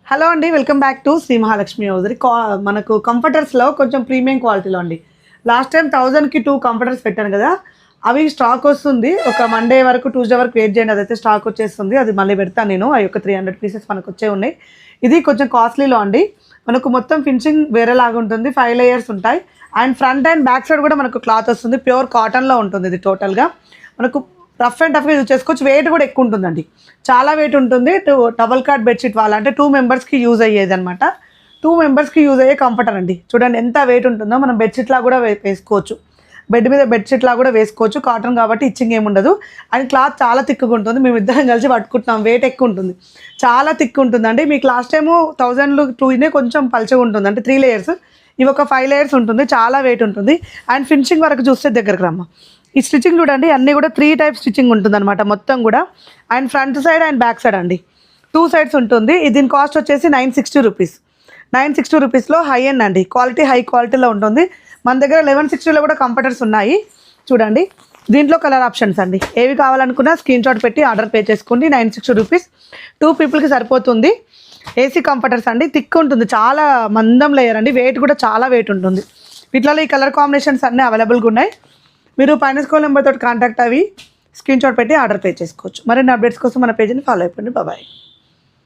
Hello అండి, welcome back to Shri Mahalakshmi hosiery. మనకు కంఫర్టర్స్లో కొంచెం ప్రీమియం క్వాలిటీలో అండి. లాస్ట్ టైం 1000కి 2 కంఫర్టర్స్ పెట్టాను కదా, అవి స్టాక్ వస్తుంది. ఒక మండే వరకు ట్యూస్డే వరకు వెయిట్ చేయండి, అదైతే స్టాక్ వచ్చేస్తుంది. అది మళ్ళీ పెడతాను నేను. అవి ఒక 300 పీసెస్ మనకు వచ్చే ఉన్నాయి. ఇది కొంచెం కాస్ట్లీలో అండి. మనకు మొత్తం ఫినిషింగ్ వేరేలాగా ఉంటుంది. 5 లేయర్స్ ఉంటాయి. And front and back side కూడా మనకు క్లాత్ వస్తుంది. ప్యూర్ కాటన్లో ఉంటుంది ఇది. టోటల్గా మనకు రఫ్ అండ్ టఫ్గా యూజ్ చేసుకోవచ్చు. వెయిట్ కూడా ఎక్కువ ఉంటుందండి, చాలా వెయిట్ ఉంటుంది. డబల్ కాట్ బెడ్షీట్ అంటే 2 మెంబర్స్కి యూజ్ అయ్యేది అనమాట. 2 మెంబర్స్కి యూజ్ అయ్యే కంఫర్టర్ అండి. చూడండి ఎంత వెయిట్ ఉంటుందో. మనం బెడ్షీట్లా కూడా వేసుకోవచ్చు, బెడ్ మీద బెడ్షీట్లా కూడా వేసుకోవచ్చు. కాటన్ కాబట్టి ఇచ్చింగ్ ఏమి ఉండదు. అండ్ క్లాత్ చాలా థిక్గా ఉంటుంది. మేము ఇద్దరం కలిసి పట్టుకుంటున్నాం, వెయిట్ ఎక్కువ ఉంటుంది, చాలా థిక్ ఉంటుందండి. మీకు లాస్ట్ టైము 1000 కొంచెం పల్చగా ఉంటుంది, అంటే 3 లేయర్స్. ఇవి ఒక 5 లేయర్స్ ఉంటుంది, చాలా వెయిట్ ఉంటుంది. అండ్ ఫినిషింగ్ వరకు చూస్తే దగ్గరకు రమ్మ. ఈ స్టిచ్చింగ్ చూడండి, అన్నీ కూడా 3 టైప్ స్టిచ్చింగ్ ఉంటుంది అనమాట మొత్తం కూడా. And front side and back side అండి, 2 సైడ్స్ ఉంటుంది. దీని కాస్ట్ వచ్చేసి 960 రూపీస్. 960 రూపీస్లో హై ఎండ్ అండి, క్వాలిటీ హై క్వాలిటీలో ఉంటుంది. మన దగ్గర 1160లో కూడా కంఫర్టర్స్ ఉన్నాయి చూడండి. దీంట్లో కలర్ ఆప్షన్స్ అండి, ఏవి కావాలనుకున్నా స్క్రీన్ షాట్ పెట్టి ఆర్డర్ పే చేసుకోండి. 960 రూపీస్, 2 పీపుల్కి సరిపోతుంది. ఏసీ కంఫర్టర్స్ అండి, థిక్ ఉంటుంది, చాలా మందం లేయర్ అండి. వెయిట్ కూడా చాలా వెయిట్ ఉంటుంది. వీటిలో ఈ కలర్ కాంబినేషన్స్ అన్నీ అవైలబుల్గా ఉన్నాయి. మీరు పైన స్క్రోల్ నెంబర్తో కాంటాక్ట్ అవి స్క్రీన్ షాట్ పెట్టి ఆర్డర్ పే చేసుకోవచ్చు. మరిన్ని అప్డేట్స్ కోసం మన పేజ్ని ఫాలో అయిపోండి. బాయ్.